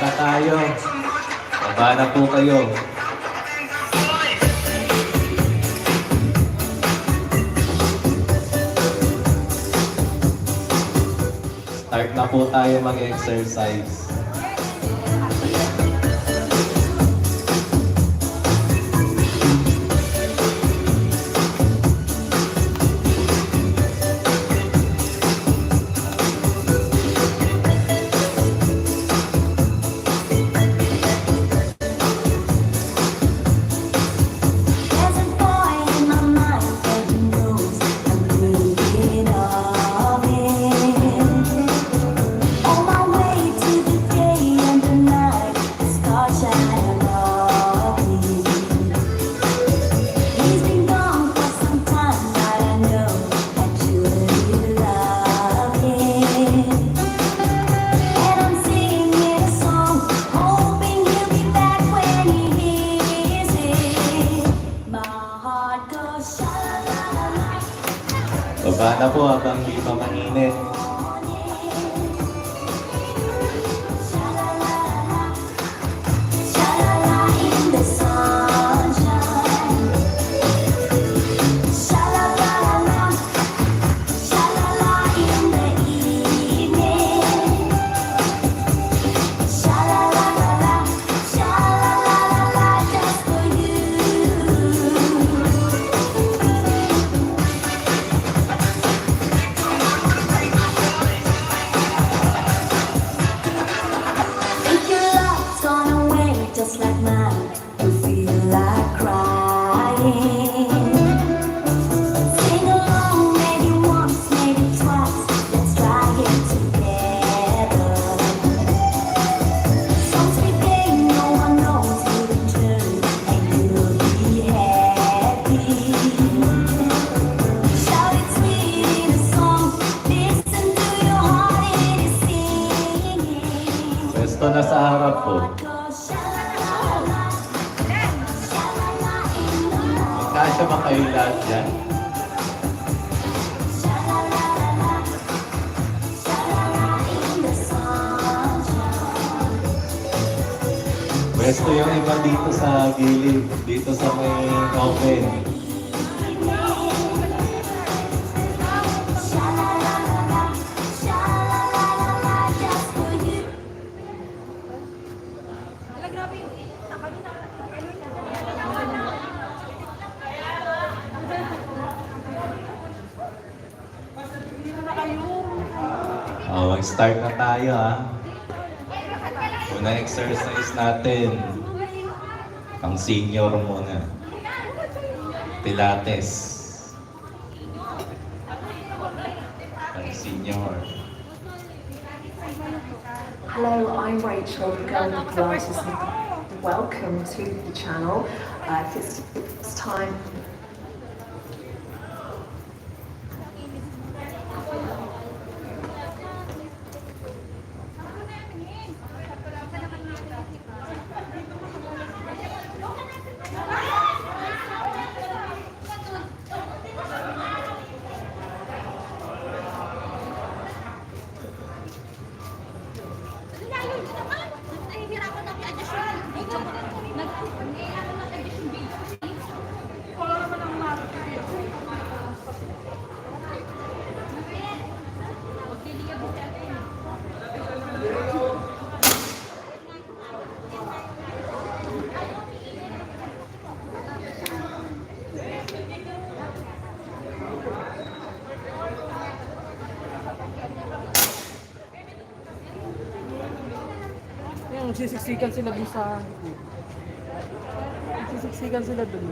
na tayo. Baba na po kayo. Start na po tayo mag-exercise. Baba na po habang di pa mainit. Pwesto na sa harap po. Magkasya ba kayo lahat dyan? Pwesto yung iba dito sa gilid, dito sa may open. Mag-start na tayo ha. Una exercise natin. Ang senior muna. Pilates. Ang senior. Hello, I'm Rachel, the girl with glasses. Welcome to the channel. It's time. Sisiksikan sila dun sa... Sisiksikan sila dun.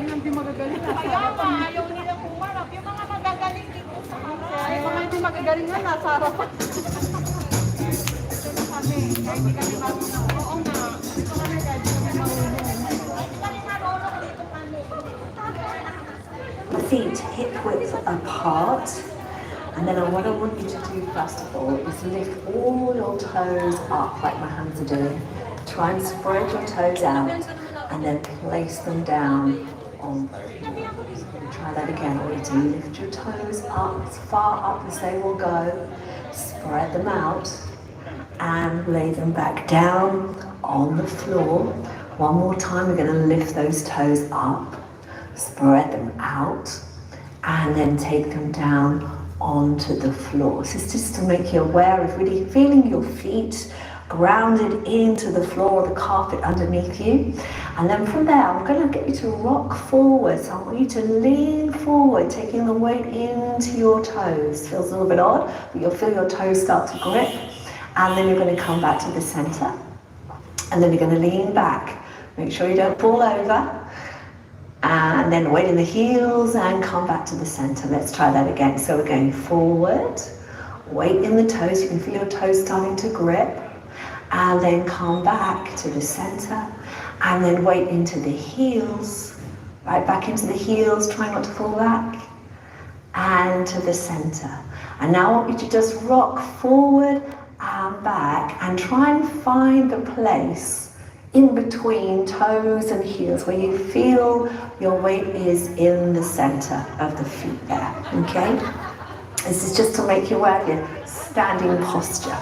Hindi magagaling. Kaya nga, ayaw nila kumarap. Yung mga magagaling dito sa harap. Ay, mga hindi magagaling nga, nasa harapan. Kami, hindi kami marunong. Oo nga. Dito kami kahit hindi kami marunong. Hindi kami marunong dito kami. Feet hip width apart. And then what I want you to do first of all is lift all your toes up like my hands are doing. Try and spread your toes out and then place them down on. Try that again. I want you to lift your toes up as far up as they will go. Spread them out and lay them back down on the floor. One more time, we're going to lift those toes up, spread them out, and then take them down onto the floor. So it's just to make you aware of really feeling your feet grounded into the floor or the carpet underneath you. And then from there, I'm going to get you to rock forward. So I want you to lean forward, taking the weight into your toes. Feels a little bit odd, but you'll feel your toes start to grip. And then you're going to come back to the center. And then you're going to lean back. Make sure you don't fall over. And then weight in the heels and come back to the center. Let's try that again. So we're going forward, weight in the toes. You can feel your toes starting to grip. And then come back to the center. And then weight into the heels. Right back into the heels. Try not to fall back. And to the center. And now I want you to just rock forward and back. And try and find the place in between toes and heels where you feel your weight is in the center of the feet there, okay? This is just to make you aware of your standing posture,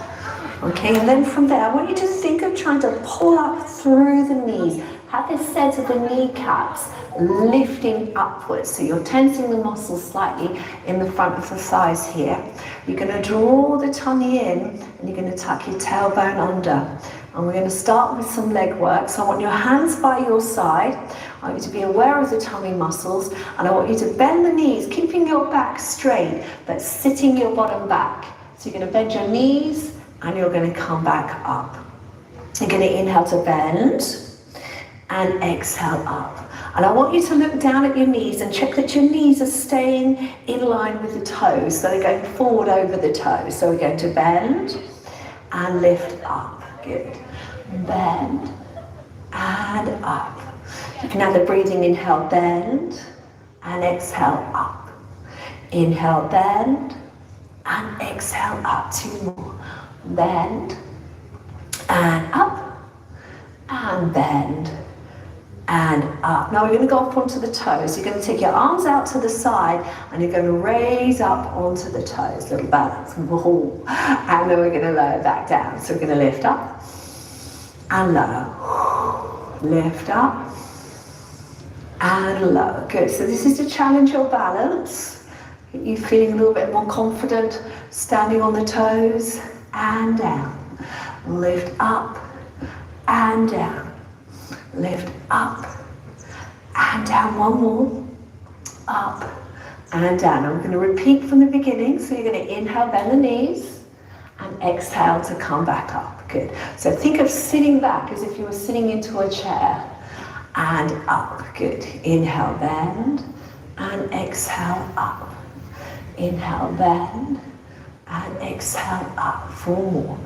okay? And then from there, I want you to think of trying to pull up through the knees. Have this sense of the kneecaps lifting upwards. So you're tensing the muscles slightly in the front of the thighs here. You're going to draw the tummy in and you're going to tuck your tailbone under. And we're going to start with some leg work. So I want your hands by your side. I want you to be aware of the tummy muscles. And I want you to bend the knees, keeping your back straight, but sitting your bottom back. So you're going to bend your knees and you're going to come back up. You're going to inhale to bend and exhale up. And I want you to look down at your knees and check that your knees are staying in line with the toes. So they're going forward over the toes. So we're going to bend and lift up. Good. Bend and up. You can have the breathing inhale, bend and exhale up. Inhale, bend and exhale up. Two more. Bend and up and bend and up. Now we're going to go up onto the toes. You're going to take your arms out to the side and you're going to raise up onto the toes. Little balance. Whoa. And then we're going to lower back down. So we're going to lift up and lower. Lift up and lower. Good. So this is to challenge your balance. Get you feeling a little bit more confident standing on the toes and down. Lift up and down. Lift up and down. One more. Up and down. I'm going to repeat from the beginning. So you're going to inhale, bend the knees, and exhale to come back up. Good. So think of sitting back as if you were sitting into a chair. And up. Good. Inhale, bend, and exhale up. Inhale, bend, and exhale up. Four more.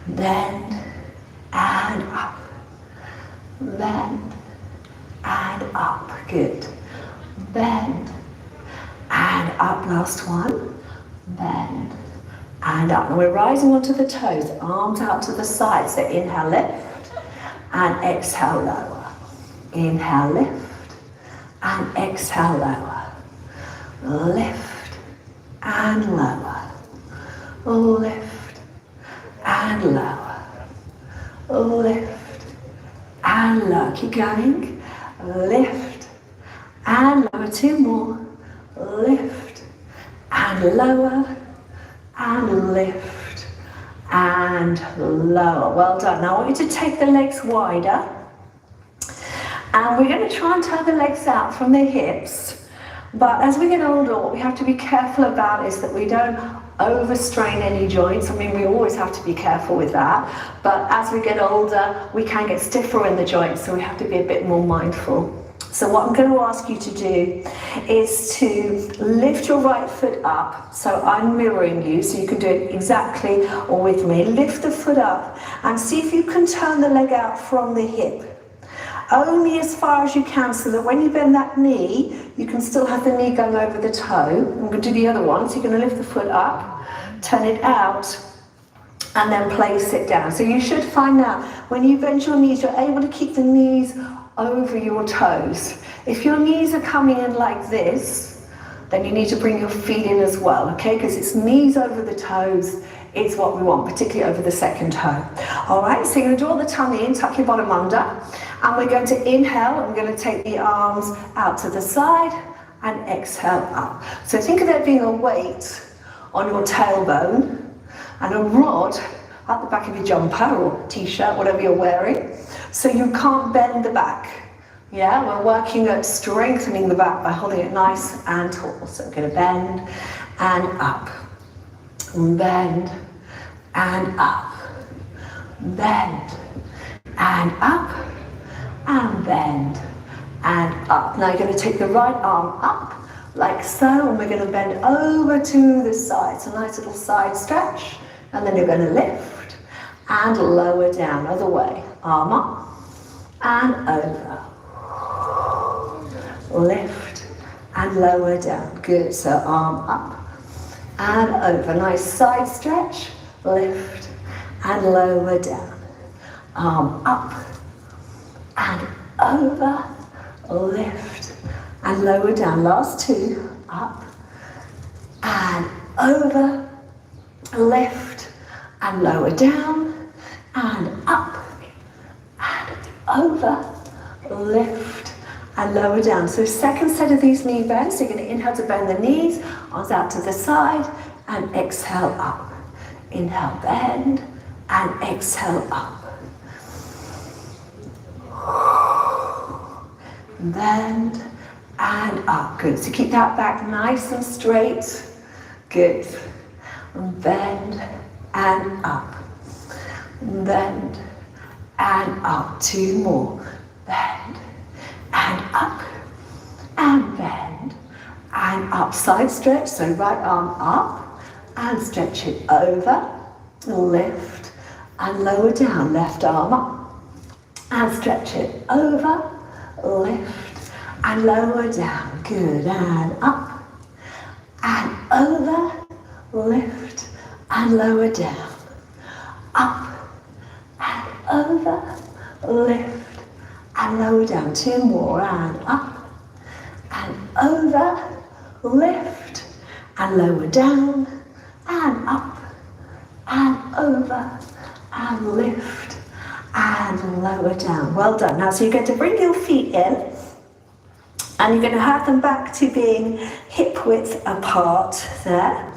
Bend and up. Bend and up. Good. Bend and up. Last one. Bend and up. And we're rising onto the toes. Arms out to the side. So inhale, lift and exhale, lower. Inhale, lift and exhale, lower. Lift and lower. Lift and lower. Lift and lower. Keep going. Lift and lower. Two more. lift, and lower, and lift, and lower. Well done. Now I want you to take the legs wider, and we're going to try and turn the legs out from the hips. But as we get older, what we have to be careful about is that we don't overstrain any joints. I mean, we always have to be careful with that. But as we get older, we can get stiffer in the joints, so we have to be a bit more mindful. So what I'm going to ask you to do is to lift your right foot up. So I'm mirroring you, so you can do it exactly or with me. Lift the foot up and see if you can turn the leg out from the hip. Only as far as you can, so that when you bend that knee, you can still have the knee going over the toe. I'm going to do the other one. So you're going to lift the foot up, turn it out, and then place it down. So you should find out when you bend your knees, you're able to keep the knees over your toes. If your knees are coming in like this, then you need to bring your feet in as well, okay? Because it's knees over the toes is what we want, particularly over the second toe. All right, so you're going to draw the tummy in, tuck your bottom under, and we're going to inhale, and we're going to take the arms out to the side, and exhale up. So think of there being a weight on your tailbone, and a rod at the back of your jumper or t-shirt, whatever you're wearing, so you can't bend the back. Yeah, we're working at strengthening the back by holding it nice and tall. So we're going to bend and up, and bend and up, bend and up, and bend and up. Now you're going to take the right arm up like so, and we're going to bend over to the side. So nice little side stretch, and then you're going to lift and lower down. Other way, arm up and over. Lift and lower down. Good. So arm up and over. Nice side stretch. Lift and lower down. Arm up and over. Lift and lower down. Last two. Up and over. Lift and lower down. And up and over. Lift and lower down. So second set of these knee bends. So you're going to inhale to bend the knees, arms out to the side, and exhale up. Inhale, bend, and exhale up. Bend and up. Good. So keep that back nice and straight. Good. Bend and up. Bend and up. Two more. Bend and up, and bend, and up. Side stretch, so right arm up, and stretch it over, lift, and lower down. Left arm up, and stretch it over, lift, and lower down. Good, and up, and over, lift, and lower down. Up, and over, lift, and lower down. Two more, and up, and over, lift, and lower down, and up, and over, and lift, and lower down. Well done. Now, so you're going to bring your feet in, and you're going to have them back to being hip width apart there.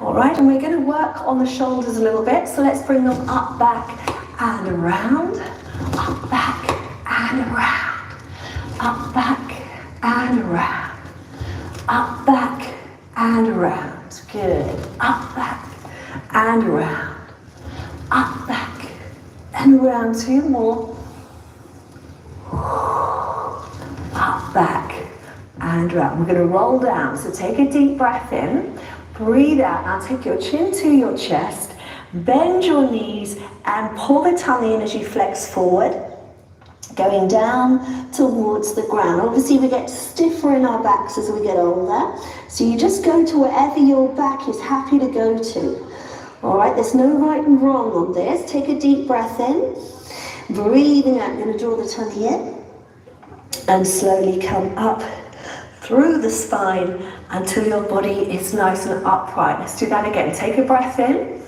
All right, and we're going to work on the shoulders a little bit. So let's bring them up, back, and around, up, back, and around, up, back, and around, up, back, and around. Good. Up, back, and around, up, back, and around. Two more. Up, back, and around. We're going to roll down. So take a deep breath in, breathe out. Now take your chin to your chest, bend your knees, and pull the tummy in as you flex forward, going down towards the ground. Obviously we get stiffer in our backs as we get older, so you just go to wherever your back is happy to go to. All right, there's no right and wrong on this. Take a deep breath in, breathing out. I'm going to draw the tummy in and slowly come up through the spine until your body is nice and upright. Let's do that again. Take a breath in,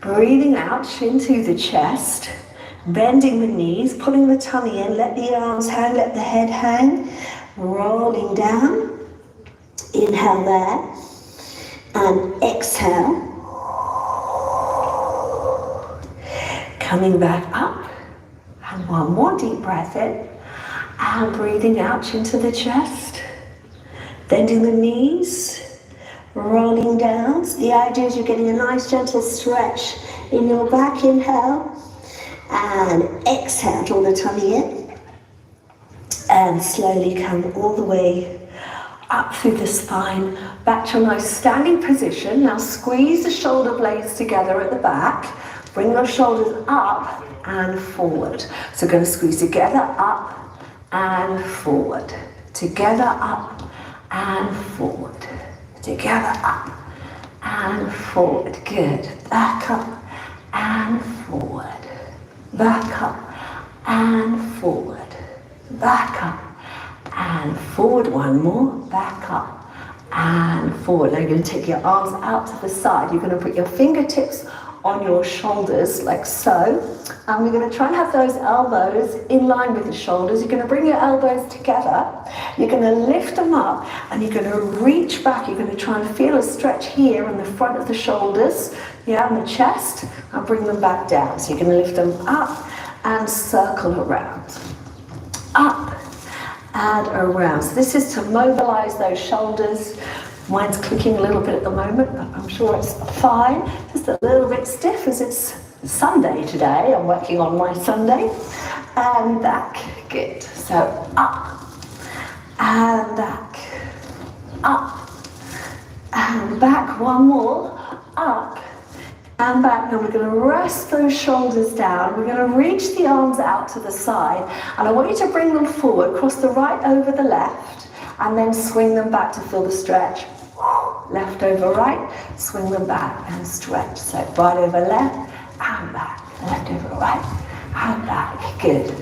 breathing out, chin to the chest, bending the knees, pulling the tummy in, let the arms hang, let the head hang, rolling down, Inhale there. And exhale. Coming back up. And one more deep breath in. And breathing out into the chest. Bending the knees. Rolling down. So the idea is you're getting a nice gentle stretch in your back. Inhale. And exhale. Draw the tummy in. And slowly come all the way up through the spine, back to a nice standing position. Now squeeze the shoulder blades together at the back. Bring your shoulders up and forward. So we're going to squeeze together, up and forward. Together, up and forward. Together, up and forward. Good. Back up and forward. Back up and forward. Back up and forward. One more. Back up and forward. Now you're going to take your arms out to the side. You're going to put your fingertips on your shoulders like so. And we're going to try and have those elbows in line with the shoulders. You're going to bring your elbows together. You're going to lift them up and you're going to reach back. You're going to try and feel a stretch here in the front of the shoulders, yeah, and the chest, and bring them back down. So you're going to lift them up and circle around. Up and around. So this is to mobilize those shoulders. Mine's clicking a little bit at the moment, but I'm sure it's fine. Just a little bit stiff as it's Sunday today. I'm working on my Sunday. And back. Good. So up and back. Up and back. One more. Up and back. Now we're going to rest those shoulders down. We're going to reach the arms out to the side. And I want you to bring them forward. Cross the right over the left. And then swing them back to feel the stretch. Left over right. Swing them back and stretch. So right over left and back. Left over right and back. Good.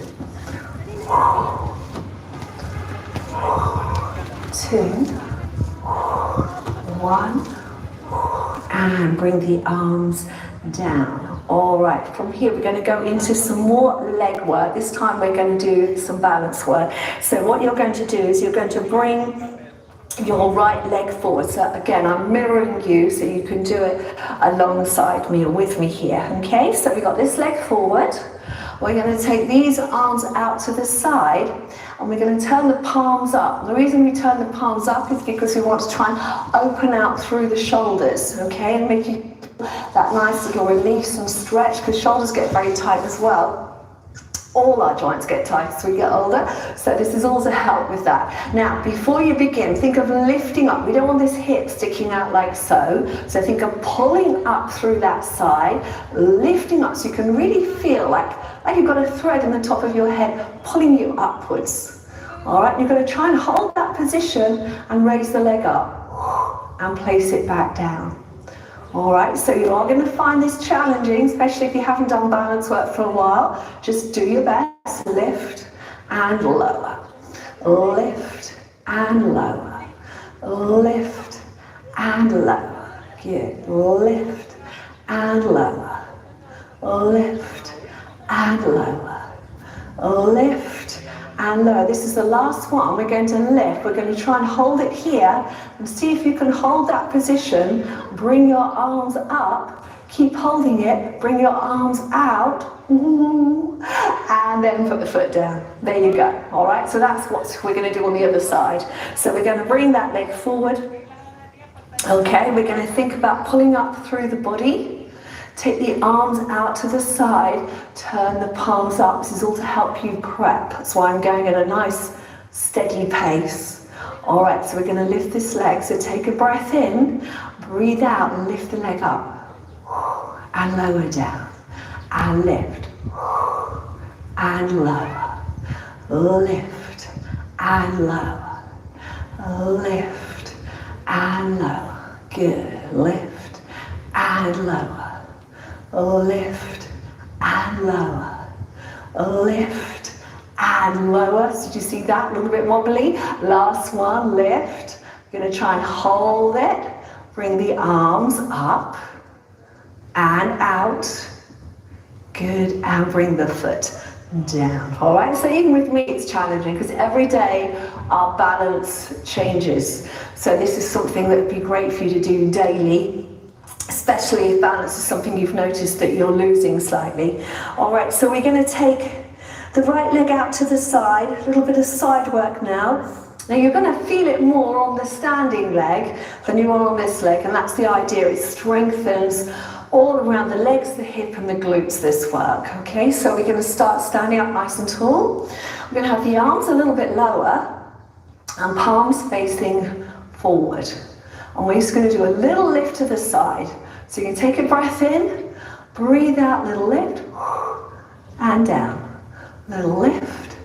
2, 1. And bring the arms down. All right, from here we're going to go into some more leg work. This time we're going to do some balance work. So what you're going to do is you're going to bring your right leg forward. So again, I'm mirroring you so you can do it alongside me or with me here. Okay, so we've got this leg forward. We're going to take these arms out to the side and we're going to turn the palms up. The reason we turn the palms up is because we want to try and open out through the shoulders, okay, and make you that nice little release and stretch, because shoulders get very tight as well. All our joints get tight as we get older, so this is all to help with that. Now, before you begin, think of lifting up. We don't want this hip sticking out like so. So think of pulling up through that side, lifting up so you can really feel like you've got a thread in the top of your head pulling you upwards. All right, you're going to try and hold that position and raise the leg up and place it back down. All right, so you are going to find this challenging, especially if you haven't done balance work for a while. Just do your best. Lift and lower. Lift and lower. Lift and lower. Good. Lift and lower. Lift and lower. Lift and lower. This is the last one. We're going to lift. We're going to try and hold it here and see if you can hold that position. Bring your arms up. Keep holding it. Bring your arms out. And then put the foot down. There you go. All right. So that's what we're going to do on the other side. So we're going to bring that leg forward. Okay. We're going to think about pulling up through the body. Take the arms out to the side, turn the palms up. This is all to help you prep. That's why I'm going at a nice steady pace. All right, so we're going to lift this leg. So take a breath in, breathe out and lift the leg up. And lower down. And lift. And lower. Lift. And lower. Lift. And lower. Good. Lift. And lower. Lift and lower. Lift and lower. So do you see that? A little bit wobbly. Last one, lift. You're going to try and hold it. Bring the arms up and out. Good. And bring the foot down. All right, so even with me it's challenging because every day our balance changes. So this is something that would be great for you to do daily, especially if balance is something you've noticed that you're losing slightly. All right, so we're going to take the right leg out to the side, a little bit of side work now. Now you're going to feel it more on the standing leg than you are on this leg, and that's the idea. It strengthens all around the legs, the hip and the glutes, this work. Okay, so we're going to start standing up nice and tall. We're going to have the arms a little bit lower and palms facing forward. And we're just going to do a little lift to the side. So you can take a breath in, breathe out, little lift, and down. Little lift,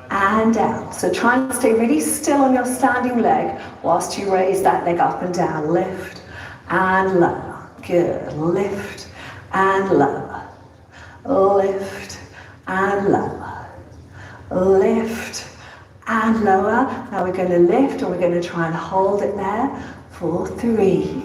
and down. So try and stay really still on your standing leg whilst you raise that leg up and down. Lift and lower. Good. Lift and lower. Lift and lower. Lift and lower. Now we're going to lift and we're going to try and hold it there for 3,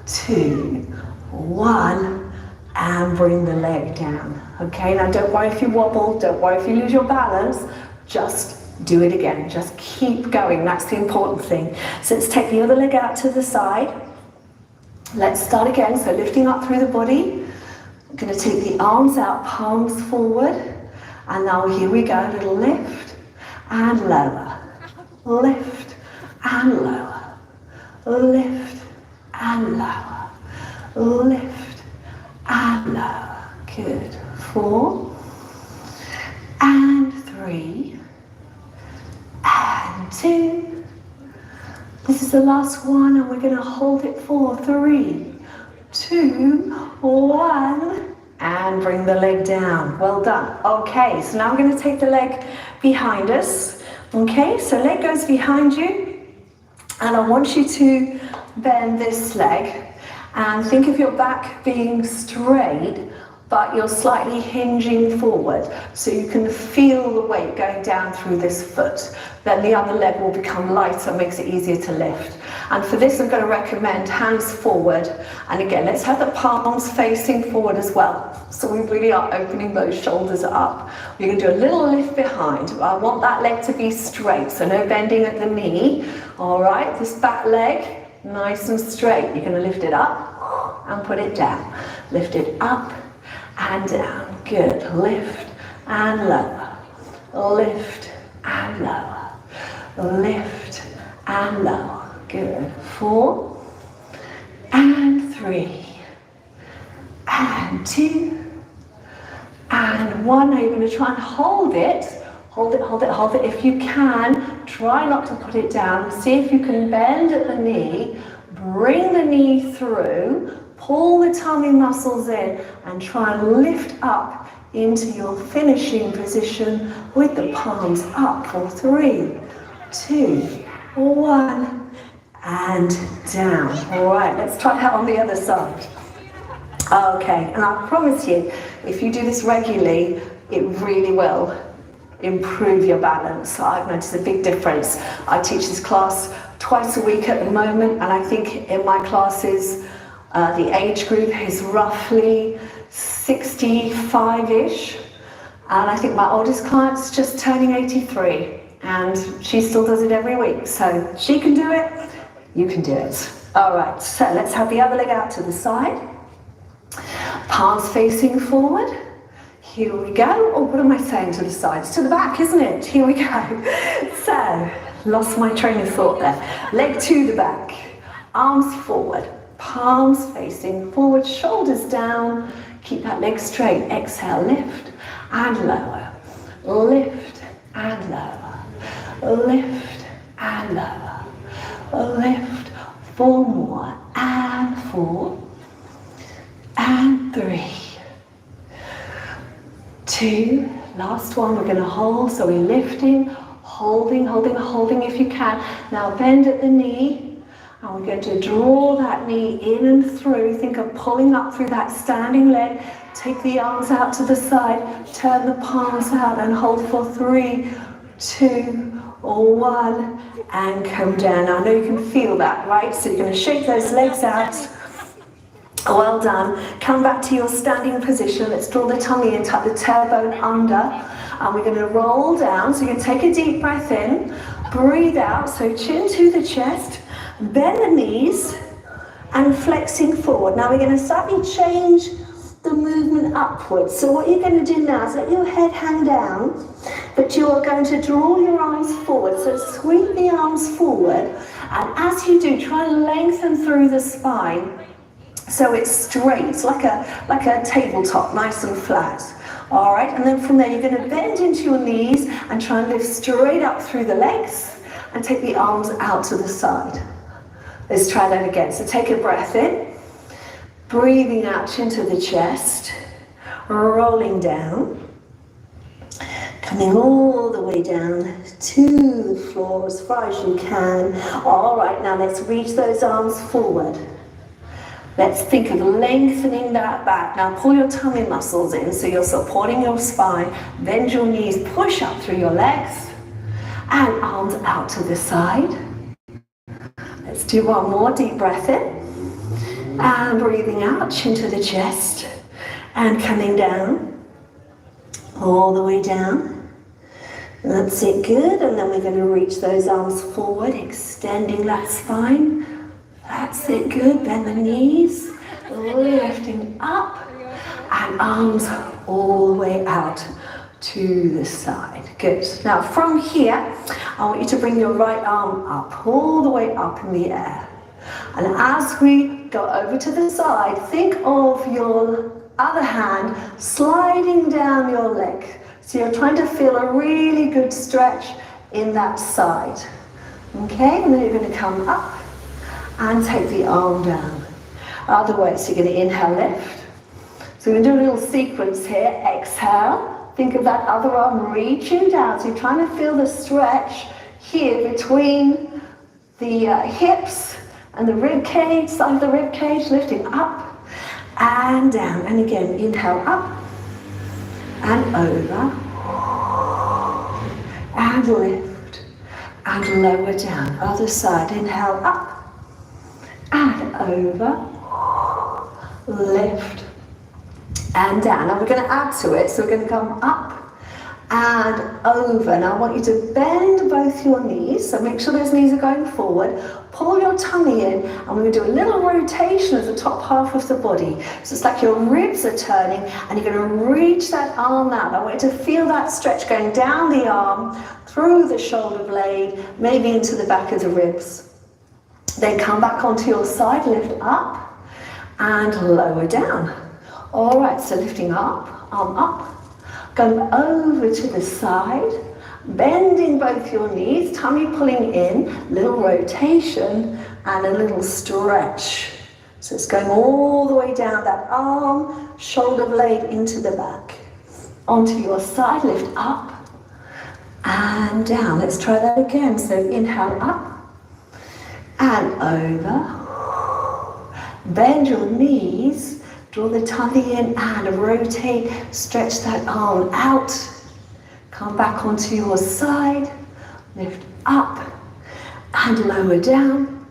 2, 1, and bring the leg down. Okay, now don't worry if you wobble, don't worry if you lose your balance, just do it again, just keep going, that's the important thing. So let's take the other leg out to the side. Let's start again, so lifting up through the body. We're going to take the arms out, palms forward, and now here we go, little lift and lower, lift and lower, lift and lower, lift and lower. Good. 4 and 3 and 2. This is the last one, and we're going to hold it for 3, 2, 1, and bring the leg down. Well done. Okay, so now I'm going to take the leg behind us. Okay, so leg goes behind you, and I want you to bend this leg and think of your back being straight, but you're slightly hinging forward, so you can feel the weight going down through this foot. Then the other leg will become lighter, makes it easier to lift. And for this, I'm going to recommend hands forward. And again, let's have the palms facing forward as well. So we really are opening those shoulders up. We're going to do a little lift behind. I want that leg to be straight, so no bending at the knee. All right, this back leg, nice and straight. You're going to lift it up and put it down. Lift it up and down. Good. Lift and lower. Lift and lower. Lift and lower. Good. 4 and 3 and 2 and 1. Now you're going to try and hold it. Hold it, hold it, hold it. If you can, try not to put it down. See if you can bend at the knee. Bring the knee through. Pull the tummy muscles in and try and lift up into your finishing position with the palms up for 3, 2, 1, and down. All right, let's try that on the other side. Okay, and I promise you, if you do this regularly, it really will improve your balance. I've noticed a big difference. I teach this class twice a week at the moment, and I think in my classes, the age group is roughly 65-ish, and I think my oldest client's just turning 83, and she still does it every week. So she can do it, you can do it. All right, so let's have the other leg out to the side. Palms facing forward. Here we go. Oh, what am I saying to the side? It's to the back, isn't it? Here we go. So, lost my train of thought there. Leg to the back. Arms forward. Palms facing forward, shoulders down. Keep that leg straight. Exhale, lift and lower. Lift and lower. Lift and lower. Lift. 4 more. And 4. And 3. 2. Last one. We're going to hold. So we're lifting, holding, holding, holding if you can. Now bend at the knee. And we're going to draw that knee in and through. Think of pulling up through that standing leg. Take the arms out to the side. Turn the palms out and hold for 3, 2, 1. And come down. Now, I know you can feel that, right? So you're going to shake those legs out. Well done. Come back to your standing position. Let's draw the tummy in, tuck the tailbone under. And we're going to roll down. So you can take a deep breath in, breathe out. So chin to the chest, bend the knees, and flexing forward. Now we're going to slightly change the movement upwards. So what you're going to do now is let your head hang down, but you are going to draw your arms forward. So sweep the arms forward, and as you do, try and lengthen through the spine so it's straight. It's like a tabletop, nice and flat. All right, and then from there you're going to bend into your knees and try and lift straight up through the legs and take the arms out to the side. Let's try that again. So take a breath in. Breathing out into the chest, rolling down, coming all the way down to the floor as far as you can. All right, now let's reach those arms forward. Let's think of lengthening that back. Now pull your tummy muscles in so you're supporting your spine. Bend your knees, push up through your legs, and arms out to the side. Let's do one more deep breath in. And breathing out, chin to the chest, and coming down, all the way down. That's it, good. And then we're going to reach those arms forward, extending that spine. That's it, good. Bend the knees, lifting up, and arms all the way out to the side. Good. Now from here, I want you to bring your right arm up, all the way up in the air. And as we go over to the side, think of your other hand sliding down your leg. So you're trying to feel a really good stretch in that side. Okay, and then you're going to come up and take the arm down. Other way, so you're going to inhale, lift. So we're going to do a little sequence here. Exhale, think of that other arm reaching down. So you're trying to feel the stretch here between the hips and the rib cage, side of the rib cage, lifting up and down. And again, inhale up and over and lift and lower down. Other side, inhale up and over, lift and down. Now we're going to add to it, so we're going to come up and over. Now I want you to bend both your knees, so make sure those knees are going forward. Pull your tummy in, and we're going to do a little rotation of the top half of the body. So it's like your ribs are turning, and you're going to reach that arm out. I want you to feel that stretch going down the arm, through the shoulder blade, maybe into the back of the ribs. Then come back onto your side, lift up, and lower down. All right, so lifting up, arm up, going over to the side, bending both your knees, tummy pulling in, little rotation and a little stretch. So it's going all the way down that arm, shoulder blade into the back. Onto your side, lift up and down. Let's try that again. So inhale up and over. Bend your knees, draw the tummy in and rotate, stretch that arm out. Come back onto your side, lift up and lower down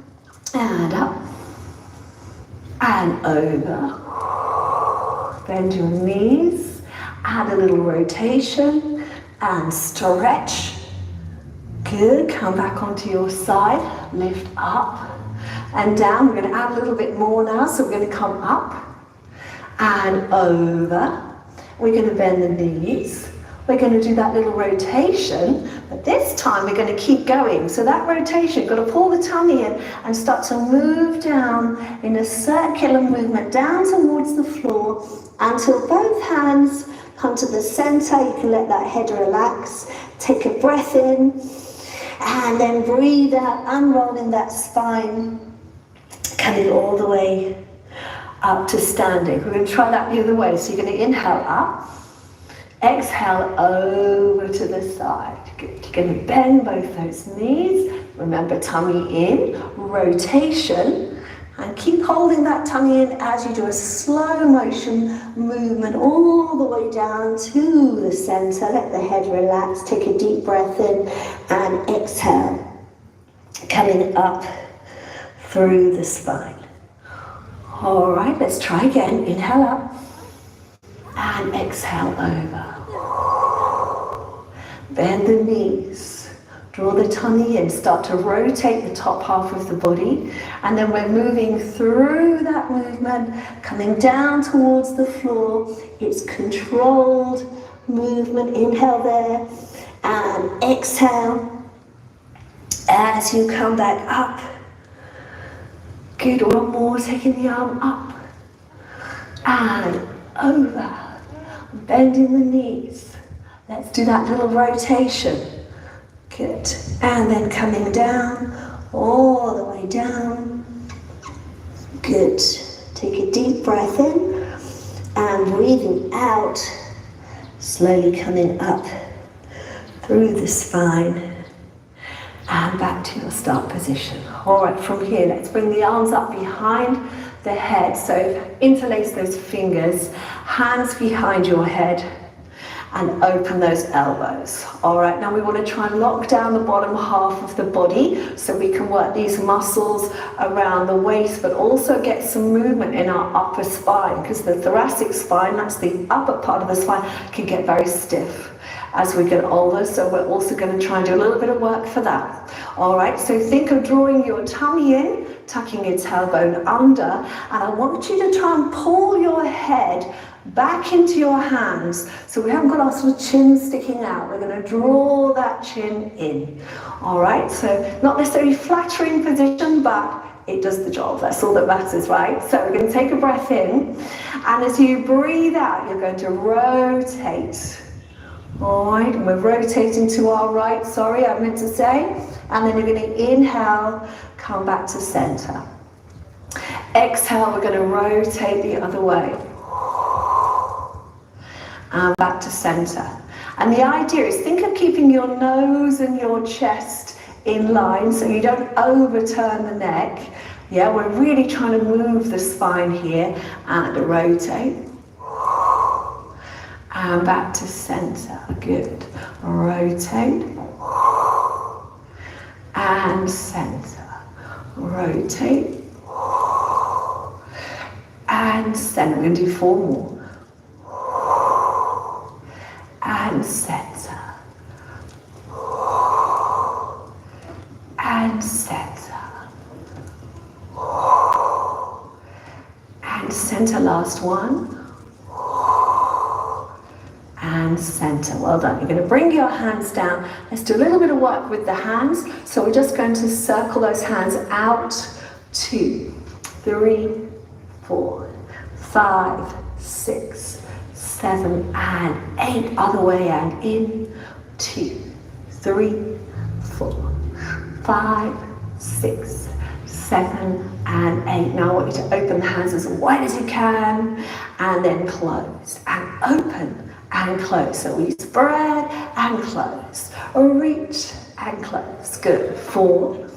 and up and over. Bend your knees, add a little rotation and stretch. Good, come back onto your side, lift up and down. We're going to add a little bit more now, so we're going to come up and over. We're going to bend the knees. We're going to do that little rotation, but this time we're going to keep going. So that rotation, you've got to pull the tummy in and start to move down in a circular movement down towards the floor until both hands come to the center. You can let that head relax. Take a breath in and then breathe out, unrolling that spine, coming all the way up to standing. We're going to try that the other way. So you're going to inhale up. Exhale over to the side. Good. You're going to bend both those knees. Remember, tummy in, rotation, and keep holding that tummy in as you do a slow motion movement all the way down to the center. Let the head relax. Take a deep breath in and exhale. Coming up through the spine. All right, let's try again. Inhale up and exhale over. Bend the knees. Draw the tummy in. Start to rotate the top half of the body. And then we're moving through that movement, coming down towards the floor. It's controlled movement. Inhale there. And exhale. As you come back up. Good. One more. Taking the arm up. And over. Bending the knees. Let's do that little rotation. Good. And then coming down, all the way down. Good. Take a deep breath in and breathing out. Slowly coming up through the spine and back to your start position. All right, from here, let's bring the arms up behind the head. So interlace those fingers, hands behind your head. And open those elbows. All right, now we want to try and lock down the bottom half of the body so we can work these muscles around the waist, but also get some movement in our upper spine, because the thoracic spine, that's the upper part of the spine, can get very stiff as we get older. So we're also going to try and do a little bit of work for that. All right, so think of drawing your tummy in, tucking your tailbone under, and I want you to try and pull your head back into your hands. So we haven't got our sort of chin sticking out. We're going to draw that chin in. All right, so not necessarily flattering position, but it does the job. That's all that matters, right? So we're going to take a breath in, and as you breathe out, you're going to rotate. All right, and we're rotating to our right. Sorry, I meant to say. And then you're going to inhale, come back to center. Exhale, we're going to rotate the other way. And back to center. And the idea is, think of keeping your nose and your chest in line so you don't overturn the neck. Yeah, we're really trying to move the spine here and rotate. And back to center. Good. Rotate. And center. Rotate. And center. We're going to do 4 more. And center. And center. And center, last one. And center, well done. You're going to bring your hands down. Let's do a little bit of work with the hands. So we're just going to circle those hands out. 2, 3, 4, 5, 6, 7, and 8. Other way and in. 2, 3, 4, 5, 6, 7, and 8. Now I want you to open the hands as wide as you can, and then close, and open, and close. So we spread and close, reach and close. Good. 4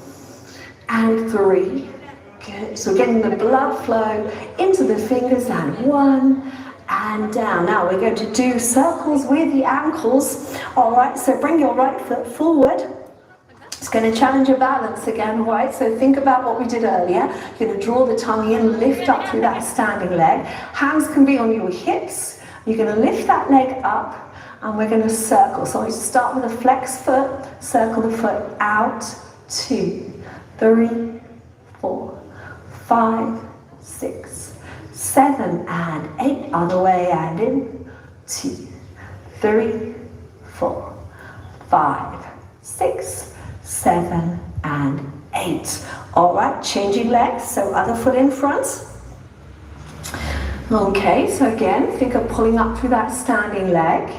and 3. Good. So getting the blood flow into the fingers, and 1 and down. Now we're going to do circles with the ankles. All right, so bring your right foot forward. It's going to challenge your balance again, right? So think about what we did earlier. You're going to draw the tummy in, lift up through that standing leg. Hands can be on your hips. You're going to lift that leg up, and we're going to circle. So we start with a flex foot, circle the foot out. 2, 3, 4, 5, 6, 7, and 8. Other way and in. 2, 3, 4, 5, 6, 7, and 8. All right, changing legs. So other foot in front. Okay, so again, think of pulling up through that standing leg.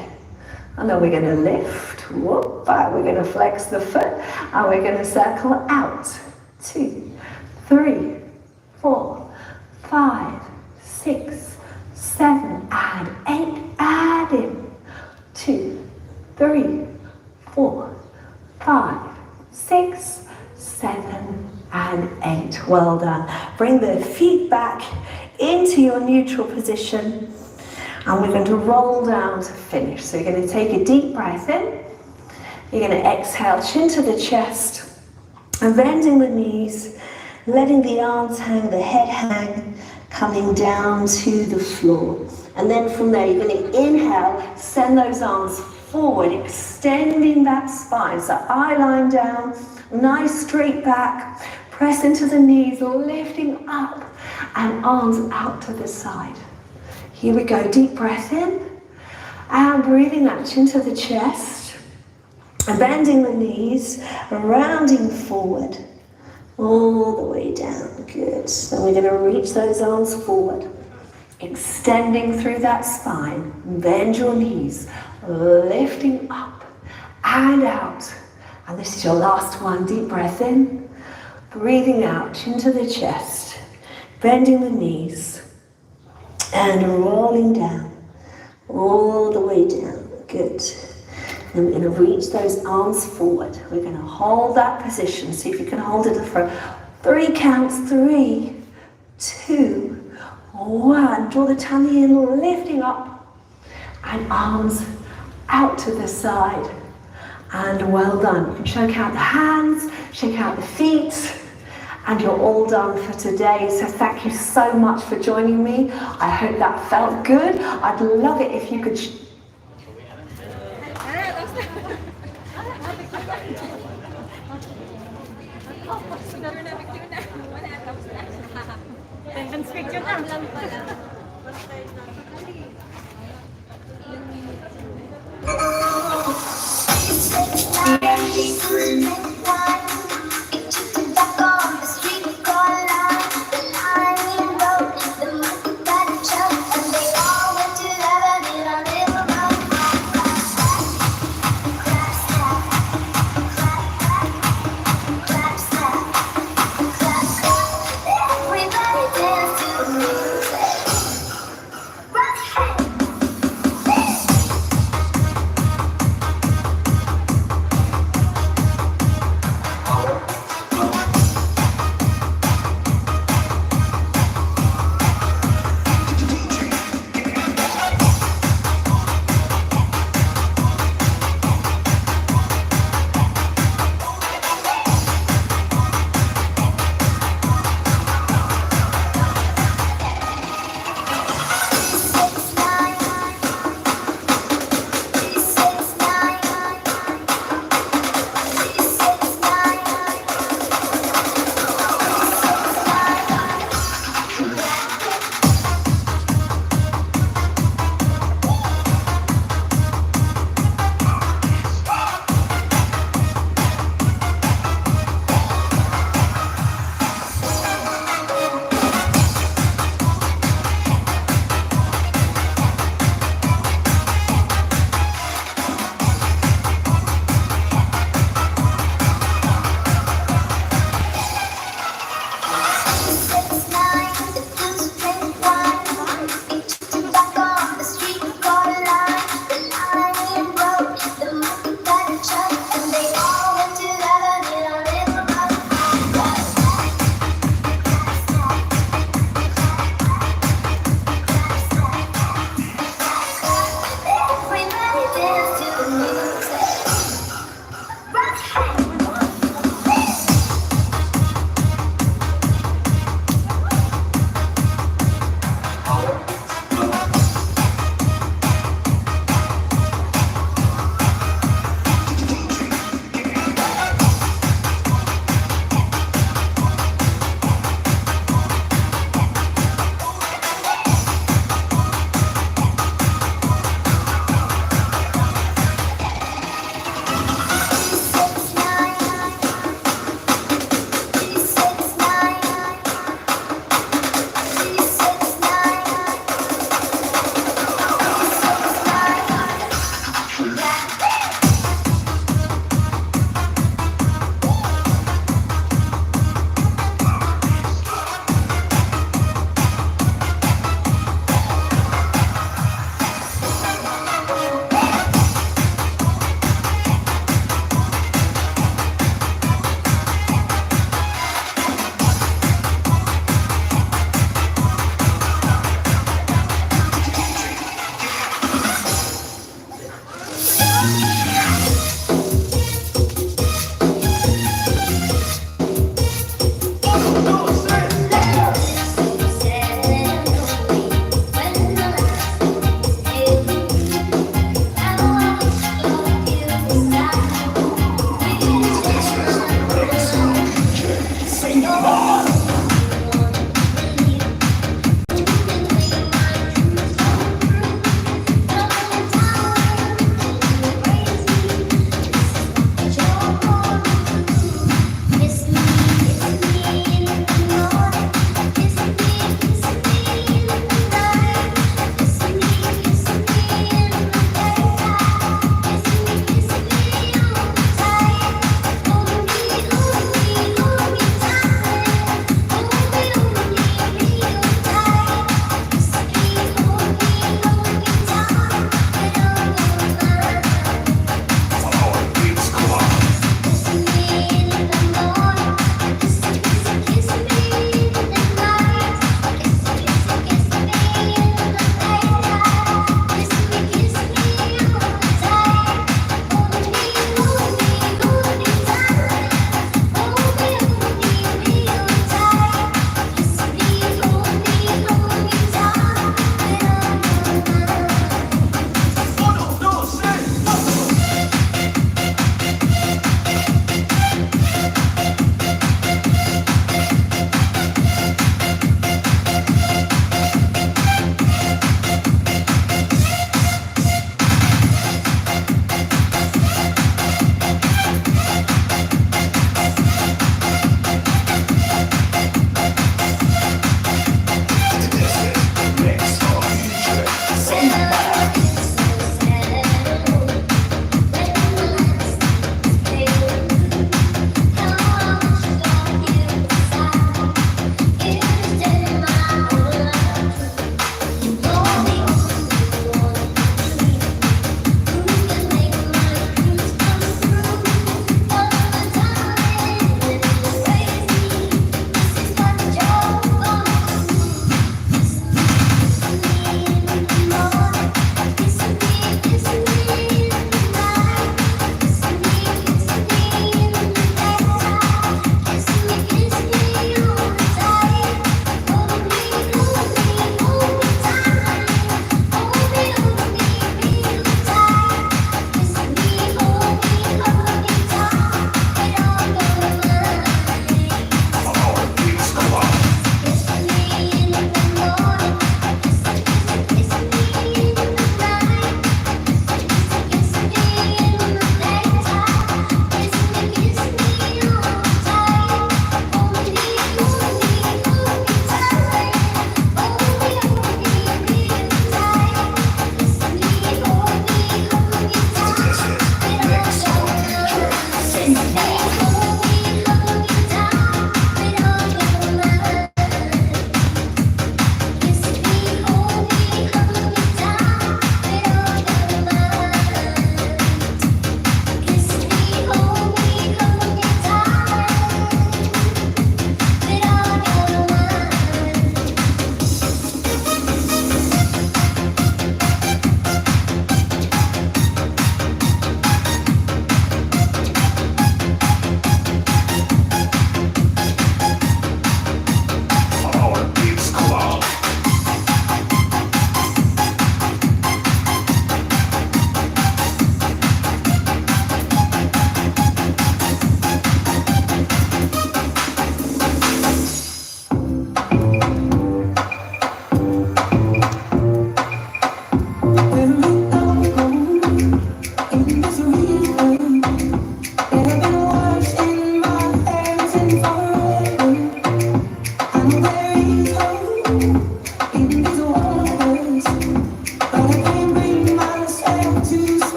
And then we're going to lift. Whoop, we're going to flex the foot. And we're going to circle out. 2, 3, 4, 5, 6, 7, and 8. Add in. 2, 3, 4, 5, 6, 7, and 8. Well done. Bring the feet back into your neutral position, and we're going to roll down to finish. So you're going to take a deep breath in. You're going to exhale, chin to the chest, and bending the knees, letting the arms hang, the head hang, coming down to the floor. And then from there, you're going to inhale, send those arms forward, extending that spine. So eye line down, nice straight back, press into the knees, lifting up and arms out to the side. Here we go, deep breath in and breathing out into the chest and bending the knees, rounding forward, all the way down, good. Then we're gonna reach those arms forward, extending through that spine, bend your knees, lifting up and out. And this is your last one, deep breath in, breathing out into the chest, bending the knees and rolling down, all the way down, good. And we're going to reach those arms forward. We're going to hold that position. See if you can hold it for 3 counts. 3, 2, 1. Draw the tummy in, lifting up and arms out to the side. And well done. You can shake out the hands, shake out the feet, and you're all done for today. So thank you so much for joining me. I hope that felt good. I'd love it if you could Picture na lang pala. Everybody dance to the music. Rock.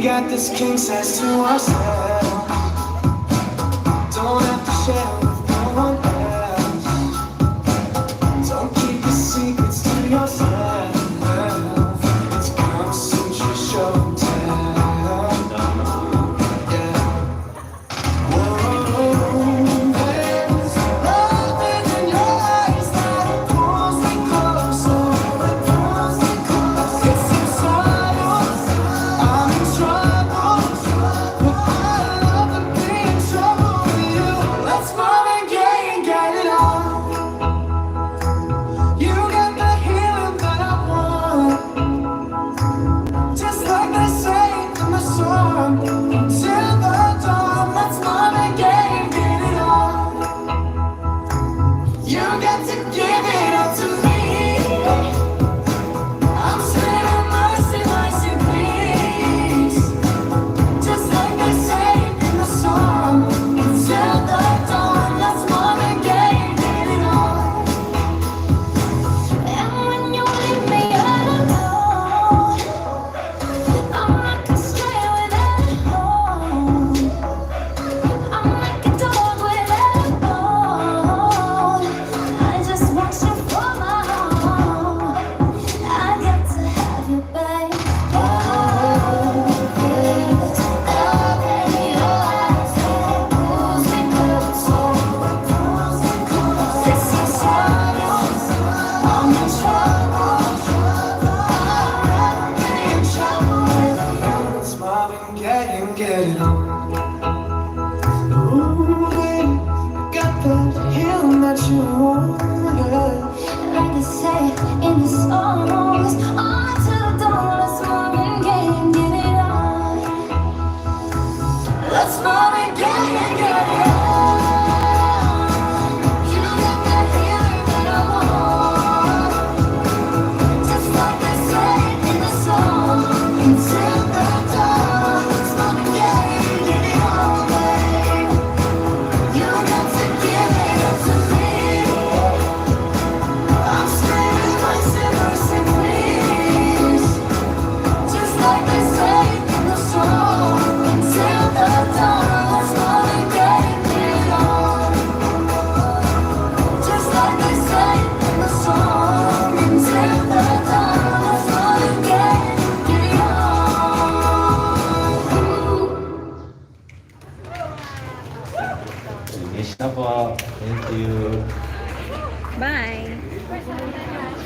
got this king size to ourselves. Don't have to share with no one else. Don't keep your secrets to yourself. It's Kama Sutra show and tell. Yeah. Whoa, there's love in your eyes that pulls me closer. It pulls me closer. It's inside us. I'm in trouble, but I love to be in trouble with you. Let's mom and get it on. You got the healing that I want, just like they say in the song. Till the dawn, let's mom and get it on. You got to give it up to me. I'm saying mercy, mercy, please. Just like they say in the song. Till the dawn, let's mom and get it on. And when you leave me alone, I'm like a stray without a home. I'm like a dog without a bone. I just want you for my home. I got to have you, babe. Oh, please. Love in your eyes that pulls me closer. This is how I'm in trouble. I'm in trouble. Let's mom and get it on. Ooh, baby, got that healing that you want. Like they say in the songs, on to the dawn, let's mom and get it on. Let's mom and get it on. You got that healing that I want, just like they say in the song. Until the dawn. Finish na po. Thank you. Bye!